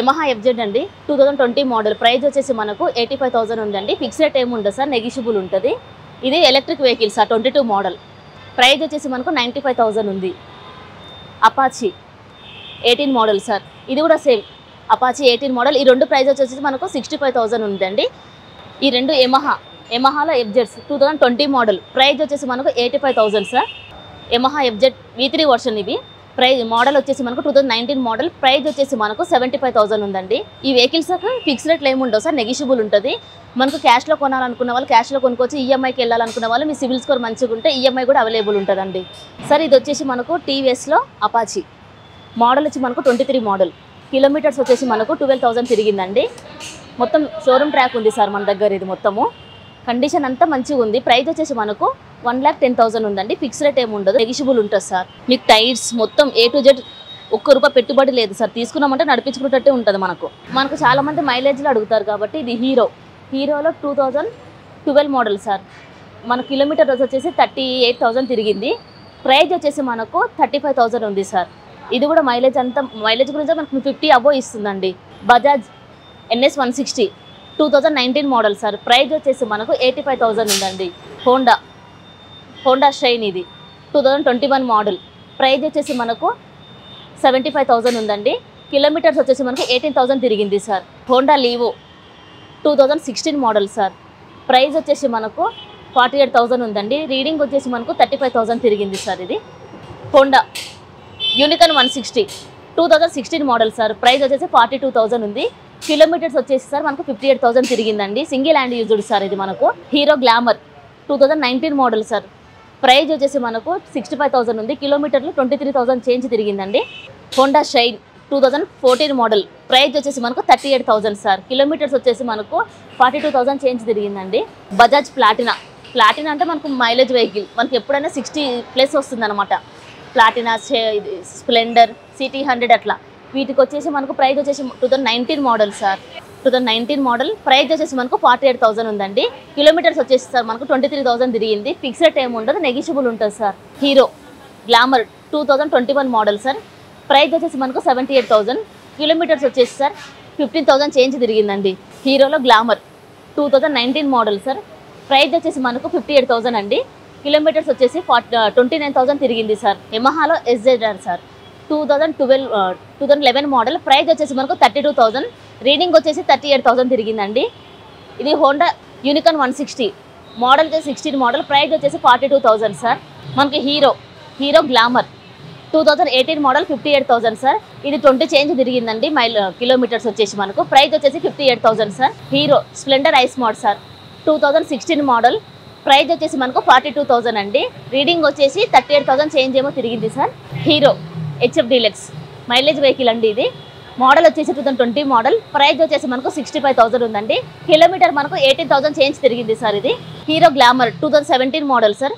Yamaha FZ అండి 2020 model. Price వచ్చేసి మనకు 85,000 ఉందండి. ఫిక్స్ రేట్ ఏమి ఉండదు సార్, నెగిషియబుల్ ఉంటుంది. ఇది electric vehicle sir, 22 model. Price వచ్చేసి మనకు 95,000 ఉంది. అపాచీ 18 మోడల్ సార్, ఇది కూడా సేమ్ అపాచీ 18 మోడల్. ఈ రెండు ప్రైస్ వచ్చేసి మనకు 65,000 ఉందండి. ఈ రెండు యమహాలో ఎఫ్జెడ్స్ 2020 మోడల్. ప్రైస్ వచ్చేసి మనకు 85,000 sir. Yamaha FZ V3 version ఇవి. ప్రైస్ మోడల్ వచ్చేసి మనకు 2019 మోడల్. ప్రైస్ వచ్చేసి మనకు 75,000 ఉందండి. ఈ వెహికల్స్ ఫిక్స్ రేట్లు ఏమి ఉండవు సార్, నెగిషియబుల్ ఉంటుంది. మనకు క్యాష్లో కొనాలనుకున్న వాళ్ళు క్యాష్లో కొనుక్కోవచ్చు, ఈఎంఐకి వెళ్ళాలనుకున్న వాళ్ళు మీ సివిల్ స్కోర్ మంచిగా ఉంటే ఈఎంఐ కూడా అవైలబుల్ ఉంటుందండి సార్. ఇది వచ్చేసి మనకు టీవీఎస్లో అపాచీ మోడల్ వచ్చి మనకు 23 మోడల్. కిలోమీటర్స్ వచ్చేసి మనకు 12,000 తిరిగిందండి. మొత్తం షోరూమ్ ట్రాక్ ఉంది సార్ మన దగ్గర. ఇది మొత్తము కండిషన్ అంతా మంచిగా ఉంది. ప్రైస్ వచ్చేసి మనకు 1,10,000 ఉందండి. ఫిక్స్ రేట్ ఏమి ఉండదు, నెగిషియబుల్ ఉంటుంది సార్. మీకు టైర్స్ మొత్తం A to Z ₹1 పెట్టుబడి లేదు సార్. తీసుకున్నామంటే నడిపించుకున్నట్టే ఉంటుంది. మనకు చాలా మంది మైలేజ్లో అడుగుతారు కాబట్టి ఇది హీరోలో 2012 మోడల్ సార్. మన కిలోమీటర్ వచ్చేసి 38,000 తిరిగింది. ప్రైస్ వచ్చేసి మనకు 35,000 ఉంది సార్. ఇది కూడా మైలేజ్ గురించి మనకు 50 అబోవ్ ఇస్తుందండి. Bajaj NS 160 2019 model sir. Price వచ్చేసి మనకు 85,000 ఉందండి. హోండా షైన్ ఇది 2021 మోడల్. ప్రైస్ వచ్చేసి మనకు 75,000 ఉందండి. కిలోమీటర్స్ వచ్చేసి మనకు 18,000 తిరిగింది sir. Honda Livo 2016 model sir. Price వచ్చేసి మనకు 48,000 ఉందండి. రీడింగ్ వచ్చేసి మనకు 35,000 తిరిగింది సార్. ఇది Honda Unicorn 160 2016 model sir. Price వచ్చేసి 42,000 ఉంది. కిలోమీటర్స్ వచ్చేసి సార్ మనకు 58,000 తిరిగిందండి. సింగిల్ హ్యాండ్ యూజ్డ్ సార్ ఇది మనకు. Hero Glamour 2019 model sir. Price వచ్చేసి మనకు 65,000 ఉంది. కిలోమీటర్లు 23,000 చేంజ్ తిరిగిందండి. Honda Shine 2014 model. ప్రైస్ వచ్చేసి మనకు 38,000 సార్. కిలోమీటర్స్ వచ్చేసి మనకు 42,000 చేంజ్ తిరిగిందండి. బజాజ్ ప్లాటినా అంటే మనకు మైలేజ్ వెహికల్. మనకి ఎప్పుడైనా 60+ వస్తుంది అనమాట. ప్లాటినా, స్ప్లెండర్, CT100 అట్లా. వీటికి వచ్చేసి మనకు ప్రైస్ వచ్చేసి 2019 మోడల్ సార్. 2019 మోడల్. ప్రైస్ వచ్చేసి మనకు 48,000 ఉందండి. కిలోమీటర్స్ వచ్చేసి సార్ మనకు 23,000 తిరిగింది. ఫిక్స్ రేట్ ఏమి ఉండదు, నెగిషియబుల్ ఉంటుంది sir. Hero Glamour 2021 model sir. Price వచ్చేసి మనకు 78,000. కిలోమీటర్స్ వచ్చేసి సార్ 15,000 చేంజ్ తిరిగిందండి. హీరోలో గ్లామర్ 2019 మోడల్ సార్. ప్రైస్ వచ్చేసి మనకు 58,000 అండి. కిలోమీటర్స్ వచ్చేసి 29,000 తిరిగింది సార్. యమహాలో SZR సార్ 2011 మోడల్. ప్రైస్ వచ్చేసి మనకు 32,000. రీడింగ్ వచ్చేసి 38,000 తిరిగిందండి. ఇది హోండా యూనికాన్ 160 మోడల్ వచ్చేసి 16 మోడల్. ప్రైస్ వచ్చేసి 42,000 సార్. మనకి హీరో గ్లామర్ 2018 మోడల్ 58,000 సార్. ఇది 20 చేంజ్ తిరిగిందండి. కిలోమీటర్స్ వచ్చేసి మనకు ప్రైస్ వచ్చేసి 58,000 sir. Hero Splendor ice mode sir 2016 model. Price వచ్చేసి మనకు 42,000 అండి. రీడింగ్ వచ్చేసి 38,000 చేంజ్ ఏమో తిరిగింది sir. Hero HF deluxe mileage vehicle అండి. ఇది మోడల్ వచ్చేసి 2020 మోడల్. ప్రైస్ వచ్చేసి మనకు 65,000 ఉందండి. కిలోమీటర్ మనకు 18,000 చేంజ్ తిరిగింది సార్. ఇది hero glamour 2017 model sir.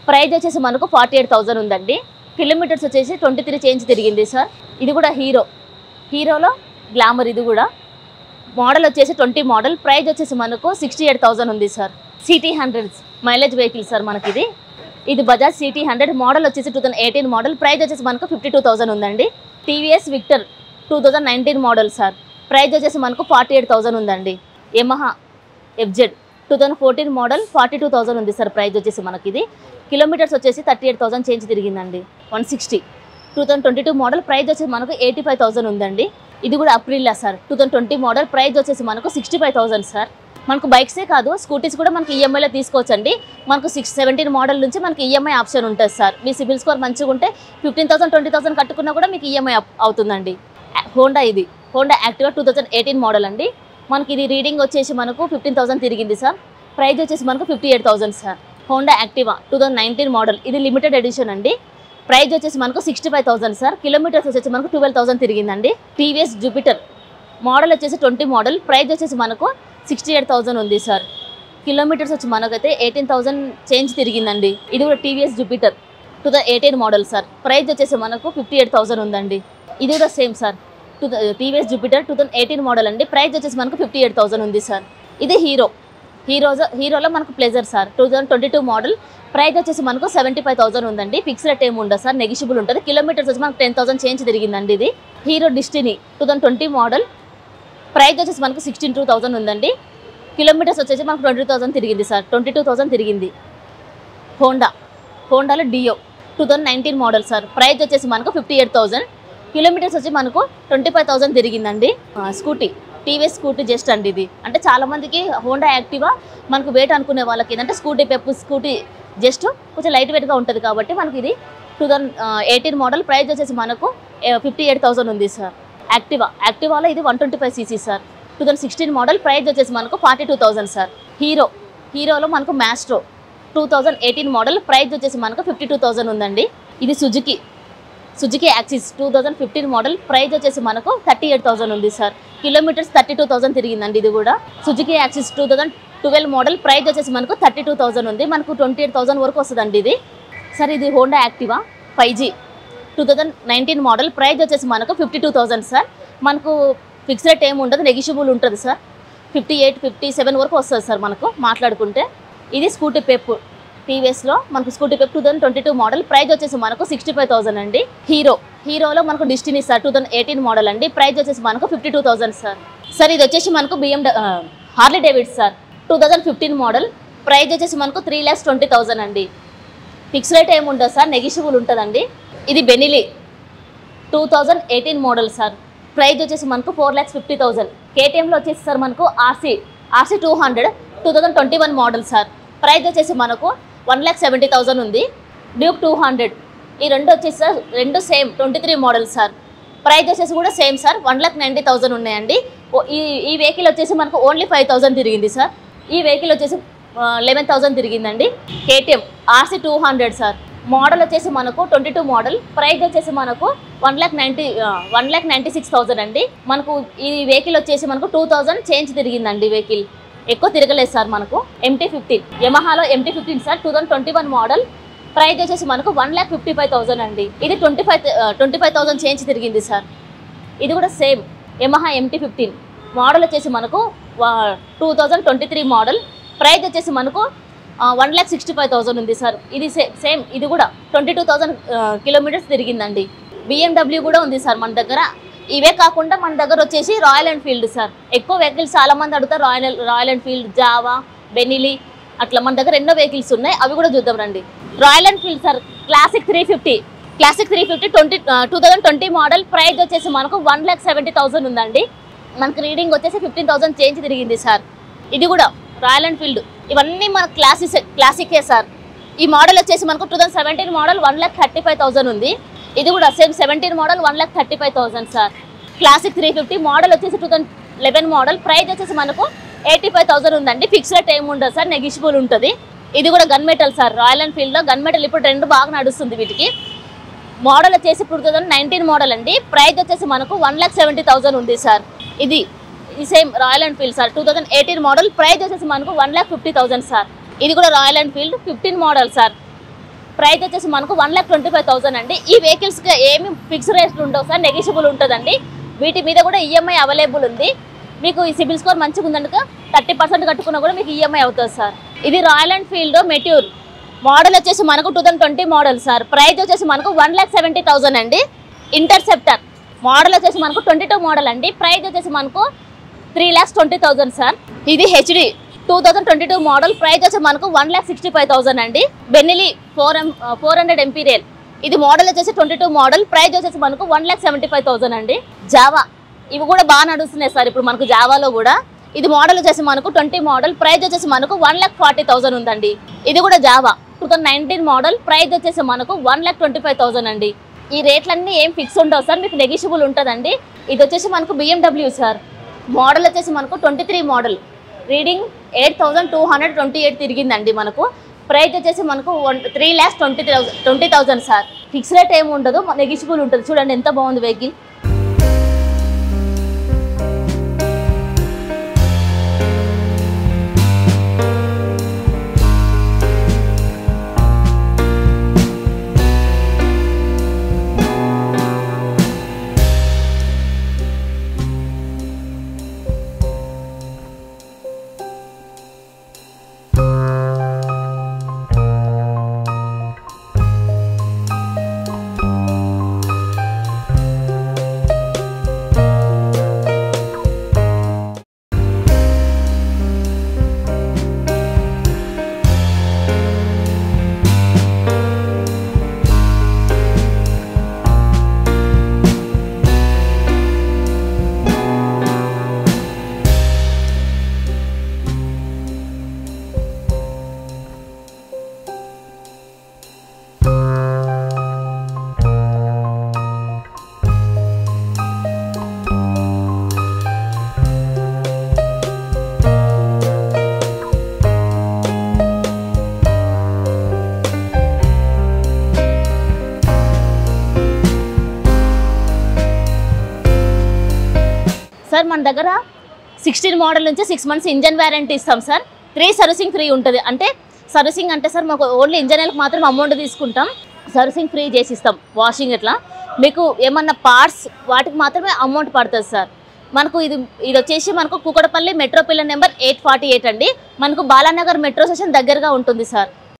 Price వచ్చేసి మనకు 48,000 ఉందండి. కిలోమీటర్స్ వచ్చేసి 23 చేంజ్ తిరిగింది సార్. ఇది కూడా హీరోలో గ్లామర్. ఇది కూడా మోడల్ వచ్చేసి 20 మోడల్. ప్రైస్ వచ్చేసి మనకు 68,000 ఉంది sir. CT100 mileage vehicle sir మనకి. ఇది బజాజ్ CT100 మోడల్ వచ్చేసి 2018 మోడల్. ప్రైస్ వచ్చేసి మనకు 52,000 ఉందండి. TVS Victor 2019 model sir. Price వచ్చేసి మనకు 48,000 ఉందండి. యమహా ఎఫ్జెడ్ 2014 మోడల్ 42,000 ఉంది సార్. ప్రైస్ వచ్చేసి మనకి. ఇది కిలోమీటర్స్ వచ్చేసి 38,000 చేంజ్ తిరిగిందండి. 160 2022 మోడల్. ప్రైస్ వచ్చేసి మనకు 85,000 ఉందండి. ఇది కూడా అప్రిల్లా సార్ 2020 మోడల్. ప్రైస్ వచ్చేసి మనకు 65,000 సార్. మనకు బైక్సే కాదు, స్కూటీస్ కూడా మనకి ఈఎంఐలో తీసుకోవచ్చండి. మనకు 17 మోడల్ నుంచి మనకి ఈఎంఐ ఆప్షన్ ఉంటుంది సార్. మీ సిబిల్ స్కోర్ మంచిగా ఉంటే 15,000 20,000 కట్టుకున్నా కూడా మీకు ఈఎంఐ అవుతుందండి. హోండా యాక్టివా 2018 మోడల్ అండి. మనకి ఇది రీడింగ్ వచ్చేసి మనకు 15,000 తిరిగింది సార్. ప్రైస్ వచ్చేసి మనకు 58,000 సార్. Honda Activa 2019 model. ఇది లిమిటెడ్ ఎడిషన్ అండి. ప్రైస్ వచ్చేసి మనకు 65,000 సార్. కిలోమీటర్స్ వచ్చేసి మనకు 12,000 తిరిగిందండి. టీవీఎస్ జూపిటర్ మోడల్ వచ్చేసి 20 మోడల్. ప్రైస్ వచ్చేసి మనకు 68,000 ఉంది సార్. కిలోమీటర్స్ వచ్చి మనకైతే 18,000 చేంజ్ తిరిగిందండి. ఇది కూడా TVS Jupiter 2018 model sir. Price వచ్చేసి మనకు 58,000 ఉందండి. ఇది కూడా same sir. TVS Jupiter 2018 model అండి. ప్రైస్ వచ్చేసి మనకు 58,000 ఉంది సార్. ఇది హీరోలో మనకు ప్లెజర్ సార్ 2022 మోడల్. ప్రైస్ వచ్చేసి మనకు 75,000 ఉందండి. ఫిక్స్ రేట్ ఏమి ఉండదు సార్, నెగిషియబుల్ ఉంటుంది. కిలోమీటర్స్ వచ్చి మనకు 10,000 చేంజ్ తిరిగిందండి. ఇది హీరో డిస్టినీ 2020 మోడల్. ప్రైస్ వచ్చేసి మనకు 62,000 ఉందండి. కిలోమీటర్స్ వచ్చేసి మనకు 22,000 తిరిగింది సార్. 22,000 తిరిగింది. హోండాలో డియో 2019 మోడల్ సార్. ప్రైస్ వచ్చేసి మనకు 58,000. కిలోమీటర్స్ వచ్చి మనకు 25,000 తిరిగిందండి. స్కూటీ టీవీఎస్ స్కూటీ జస్ట్ అండి ఇది. అంటే చాలామందికి హోండా యాక్టివా మనకు వెయిట్ అనుకునే వాళ్ళకి ఏంటంటే స్కూటీ పెప్పు స్కూటీ జస్ట్ కొంచెం లైట్ వెయిట్గా ఉంటుంది కాబట్టి మనకి ఇది 2018 మోడల్. ప్రైస్ వచ్చేసి మనకు 58,000 ఉంది సార్. యాక్టివాలో ఇది 125cc సార్. 2016 మోడల్. ప్రైస్ వచ్చేసి మనకు 42,000 సార్. హీరోలో మనకు మ్యాస్ట్రో 2018 మోడల్. ప్రైస్ వచ్చేసి మనకు 52,000 ఉందండి. ఇది సుజుకి యాక్సిస్ 2015 మోడల్. ప్రైస్ వచ్చేసి మనకు 38,000 ఉంది సార్. కిలోమీటర్స్ 32,000 తిరిగిందండి. ఇది కూడా సుజుకి యాక్సిస్ 2012 మోడల్. ప్రైస్ వచ్చేసి మనకు 32,000 ఉంది. మనకు 28,000 వరకు వస్తుందండి ఇది సార్. ఇది Honda Activa 5G 2019 model. Price వచ్చేసి మనకు 52,000 సార్. మనకు ఫిక్స్ రేట్ ఏమి ఉండదు, నెగిషియబుల్ ఉంటుంది సార్. 58, 57 వరకు వస్తుంది సార్ మనకు మాట్లాడుకుంటే. ఇది స్కూటీ పెప్ టీవీఎస్లో మనకు స్కూటీ పెప్ 2022 మోడల్. ప్రైస్ వచ్చేసి మనకు 65,000 అండి. హీరోలో మనకు డెస్టినీ సార్ 2018 మోడల్ అండి. ప్రైస్ వచ్చేసి మనకు 52,000 సార్. ఇది వచ్చేసి మనకు Harley Davidson sir 2015 model. Price వచ్చేసి మనకు 3,20,000 అండి. ఫిక్స్ రేట్ ఏమి ఉండదు సార్, నెగిషియబుల్ ఉంటుందండి. ఇది బెనిలీ 2018 మోడల్ సార్. ప్రైస్ వచ్చేసి మనకు 4,50,000. కేటీఎంలో వచ్చేసి సార్ మనకు ఆర్సీ 200 2021 మోడల్ సార్. ప్రైస్ వచ్చేసి మనకు 1,70,000 ఉంది. డ్యూక్ 200 ఈ రెండు వచ్చేసి సార్ రెండు సేమ్ 23 మోడల్ సార్. ప్రైస్ వచ్చేసి కూడా సేమ్ సార్ 1,90,000 ఉన్నాయండి. ఈ వెహికల్ వచ్చేసి మనకు ఓన్లీ 5,000 తిరిగింది సార్. ఈ వెహికల్ వచ్చేసి 11,000 తిరిగిందండి. KTM RC 200 sir. మోడల్ వచ్చేసి మనకు 22 మోడల్. ప్రైస్ వచ్చేసి మనకు 1,96,000 అండి. మనకు ఈ వెహికల్ వచ్చేసి మనకు 2,000 చేంజ్ తిరిగిందండి. వెహికల్ ఎక్కువ తిరగలేదు సార్. మనకు MT-15 యమహాలో MT-15 sir 2021 model. Price వచ్చేసి మనకు 1,55,000 అండి. ఇది 25,000 చేంజ్ తిరిగింది సార్. ఇది కూడా సేమ్ యమహా MT-15 మోడల్ వచ్చేసి మనకు 2023 మోడల్. ప్రైస్ వచ్చేసి మనకు 1,65,000 ఉంది సార్. ఇది సేమ్ ఇది కూడా 22,000 కిలోమీటర్స్ తిరిగిందండి. BMW కూడా ఉంది సార్ మన దగ్గర. ఇవే కాకుండా మన దగ్గర వచ్చేసి రాయల్ ఎన్ఫీల్డ్ సార్. ఎక్కువ వెహికల్స్ చాలామంది అడుగుతారు. రాయల్ ఎన్ఫీల్డ్, జావా, బెనిలీ అట్లా మన దగ్గర ఎన్నో వెహికల్స్ ఉన్నాయి. అవి కూడా చూద్దాం రండి. Royal Enfield sir classic 350 2020 model. Price వచ్చేసి మనకు 1,70,000 ఉందండి. మనకు రీడింగ్ వచ్చేసి 15,000 చేంజ్ తిరిగింది సార్. ఇది కూడా రాయల్ ఎన్ఫీల్డ్. ఇవన్నీ మన క్లాసికే సార్. ఈ మోడల్ వచ్చేసి మనకు 2017 మోడల్ 1,35,000 ఉంది. ఇది కూడా same 17 model 1,35,000 sir. Classic 350 model వచ్చేసి 2011 మోడల్. ప్రైస్ వచ్చేసి మనకు 85,000 ఉందండి. ఫిక్స్ రేట్ ఏమి ఉండదు సార్, నెగిషియబుల్ ఉంటుంది. ఇది కూడా గన్ మెటల్ సార్. రాయల్ ఎన్ఫీల్డ్లో గన్ మెటల్ ఇప్పుడు ట్రెండ్ బాగా నడుస్తుంది వీటికి. మోడల్ వచ్చేసి 2019 మోడల్ అండి. ప్రైస్ వచ్చేసి మనకు 1,70,000 ఉంది సార్. ఇది same royal Enfield sir 2018 model. Price వచ్చేసి మనకు 1,50,000 సార్. ఇది కూడా royal Enfield 15 model sir. Price వచ్చేసి మనకు 1,25,000 అండి. ఈ వెహికల్స్కి ఏమి ఫిక్స్ రేట్లు ఉండవు సార్, నెగిషియబుల్ ఉంటుందండి. వీటి మీద కూడా ఈఎంఐ అవైలబుల్ ఉంది. మీకు ఈ సిబిల్ స్కోర్ మంచిగా ఉందనుక 30% కట్టుకున్నా కూడా మీకు ఈఎంఐ అవుతుంది సార్. ఇది రాయల్ ఎన్ఫీల్డ్ మెట్యూర్ మోడల్ వచ్చేసి మనకు 2020 మోడల్ సార్. ప్రైస్ వచ్చేసి మనకు 1,70,000 అండి. ఇంటర్సెప్టర్ మోడల్ వచ్చేసి మనకు 22 మోడల్ అండి. ప్రైస్ వచ్చేసి మనకు 3,20,000 సార్. ఇది హెచ్డి 2022 మోడల్. ప్రైస్ వచ్చి మనకు 1,65,000 అండి. Benelli 400 imperial. ఇది మోడల్ వచ్చేసి 22 మోడల్. ప్రైస్ వచ్చేసి మనకు 1,75,000 అండి. జావా ఇవి కూడా బాగా నడుస్తున్నాయి సార్ ఇప్పుడు మనకు జావాలో కూడా. ఇది మోడల్ వచ్చేసి మనకు 20 మోడల్. ప్రైస్ వచ్చేసి మనకు 1,40,000 ఉందండి. ఇది కూడా జావా 2019 మోడల్. ప్రైస్ వచ్చేసి మనకు 1,25,000 అండి. ఈ రేట్లన్నీ ఏం ఫిక్స్ ఉండవు సార్, మీకు నెగిషియబుల్ ఉంటుందండి. ఇది వచ్చేసి మనకు BMW సార్. మోడల్ వచ్చేసి మనకు 23 మోడల్. రీడింగ్ 8,228 తిరిగిందండి మనకు. ప్రైస్ వచ్చేసి మనకు 3,20,000 సార్. ఫిక్స్ రేట్ ఏమి ఉండదు, నెగిషియబుల్ ఉంటుంది. చూడండి ఎంత బాగుంది వెహికల్. మన దగ్గర 16 మోడల్ నుంచి 6 మంత్స్ ఇంజన్ వారంటీ ఇస్తాం సార్. 3 సర్వీసింగ్ ఫ్రీ ఉంటుంది. అంటే సర్వీసింగ్ అంటే సార్ మాకు ఓన్లీ ఇంజనీర్కి మాత్రం అమౌంట్ తీసుకుంటాం, సర్వీసింగ్ ఫ్రీ చేసి ఇస్తాం. వాషింగ్ ఇట్లా మీకు ఏమన్నా పార్ట్స్ వాటికి మాత్రమే అమౌంట్ పడుతుంది సార్. మనకు ఇది వచ్చేసి మనకు కూకట్పల్లి మెట్రో పిల్లర్ నెంబర్ 848 అండి. మనకు బాలానగర్ మెట్రో స్టేషన్ దగ్గరగా ఉంటుంది సార్.